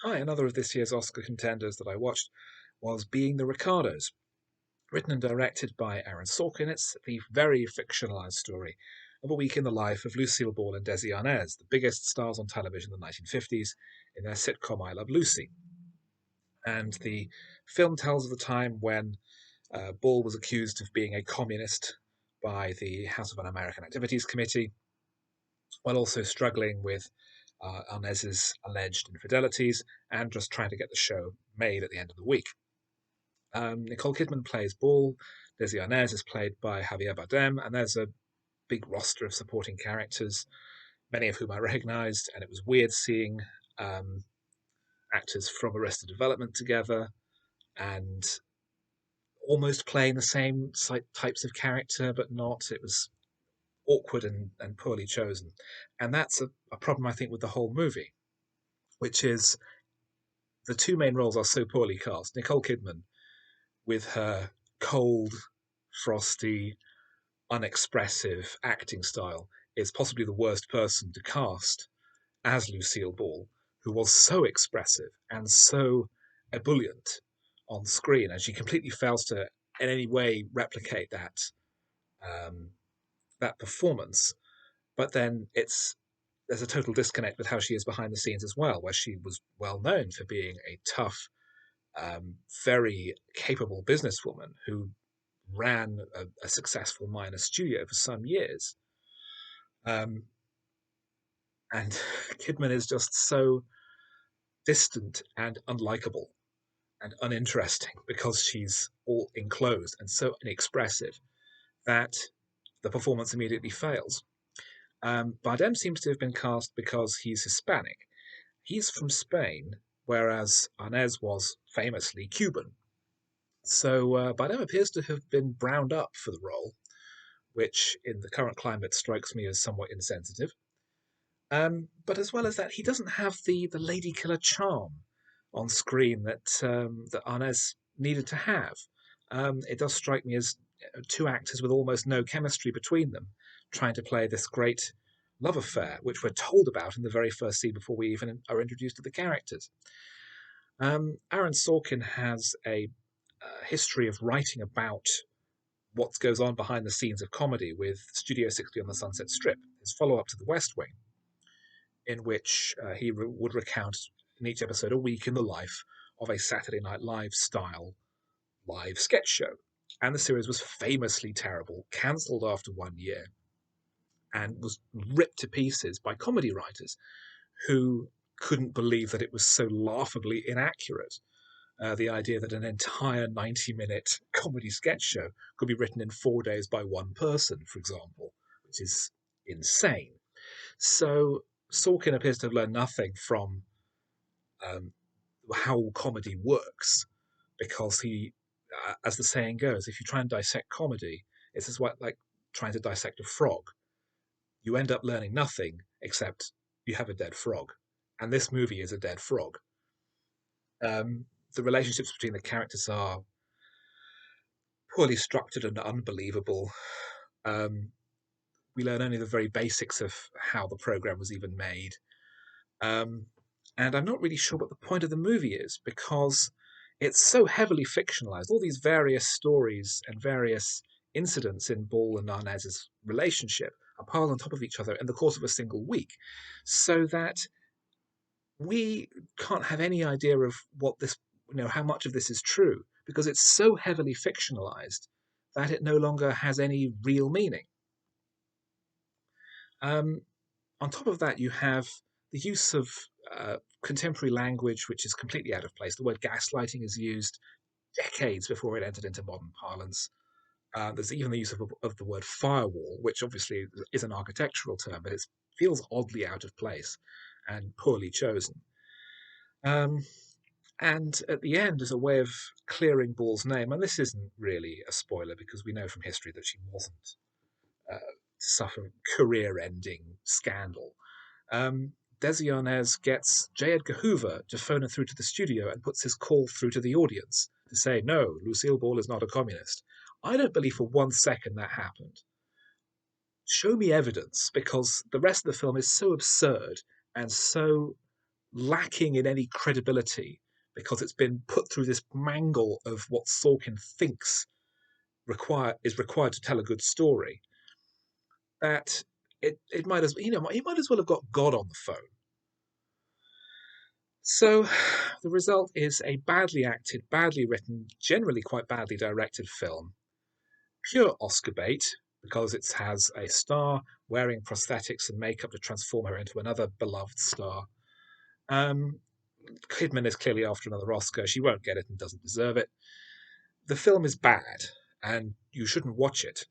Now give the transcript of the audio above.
Hi, another of this year's Oscar contenders that I watched was Being the Ricardos. Written and directed by Aaron Sorkin, it's the very fictionalized story of a week in the life of Lucille Ball and Desi Arnez, the biggest stars on television in the 1950s, in their sitcom I Love Lucy. And the film tells of the time when Ball was accused of being a communist by the House of Un-American Activities Committee, while also struggling with Arnez's alleged infidelities and just trying to get the show made at the end of the week. Nicole Kidman plays Ball. Desi Arnez is played by Javier Bardem, and there's a big roster of supporting characters, many of whom I recognised, and it was weird seeing um, actors from Arrested Development together and almost playing the same types of character, but not. It was awkward and poorly chosen, and that's a problem I think with the whole movie, which is the two main roles are so poorly cast. Nicole Kidman with her cold, frosty, unexpressive acting style is possibly the worst person to cast as Lucille Ball, who was so expressive and so ebullient on screen, and she completely fails to in any way replicate um, that performance. But then there's a total disconnect with how she is behind the scenes as well, where she was well known for being a tough, very capable businesswoman who ran a successful minor studio for some years. Um, and Kidman is just so distant and unlikable and uninteresting because she's all enclosed and so inexpressive that the performance immediately fails. Bardem seems to have been cast because he's Hispanic. He's from Spain, whereas Arnez was famously Cuban. So Bardem appears to have been browned up for the role, which in the current climate strikes me as somewhat insensitive. But as well as that, he doesn't have the lady killer charm on screen that Arnez needed to have. It does strike me as two actors with almost no chemistry between them, trying to play this great love affair, which we're told about in the very first scene before we even are introduced to the characters. Aaron Sorkin has a history of writing about what goes on behind the scenes of comedy with Studio 60 on the Sunset Strip, his follow up to The West Wing, in which he would recount in each episode a week in the life of a Saturday Night Live style live sketch show. And the series was famously terrible, cancelled after 1 year, and was ripped to pieces by comedy writers who couldn't believe that it was so laughably inaccurate. The idea that an entire 90-minute comedy sketch show could be written in 4 days by one person, for example, which is insane. So Sorkin appears to have learned nothing from um, how comedy works, because as the saying goes, if you try and dissect comedy, it's as like trying to dissect a frog. You end up learning nothing except you have a dead frog, and this movie is a dead frog. Um, the relationships between the characters are poorly structured and unbelievable. Um, we learn only the very basics of how the program was even made. Um, and I'm not really sure what the point of the movie is because it's so heavily fictionalized. All these various stories and various incidents in Ball and Arnez's relationship are piled on top of each other in the course of a single week, so that we can't have any idea of what this, how much of this is true because it's so heavily fictionalized that it no longer has any real meaning. Um, on top of that, you have the use of contemporary language, which is completely out of place. The word gaslighting is used decades before it entered into modern parlance. There's even the use of the word firewall, which obviously is an architectural term, but it feels oddly out of place and poorly chosen. Um, and at the end, as a way of clearing Ball's name, and this isn't really a spoiler because we know from history that she wasn't to suffer career-ending scandal. Desi Arnaz gets J. Edgar Hoover to phone her through to the studio and puts his call through to the audience to say, no, Lucille Ball is not a communist. I don't believe for 1 second that happened. Show me evidence, because the rest of the film is so absurd and so lacking in any credibility because it's been put through this mangle of what Sorkin thinks is required to tell a good story, that it might as he might as well have got God on the phone. So the result is a badly acted, badly written, generally quite badly directed film. Pure Oscar bait, because it has a star wearing prosthetics and makeup to transform her into another beloved star. Kidman is clearly after another Oscar. She won't get it and doesn't deserve it. The film is bad, and you shouldn't watch it.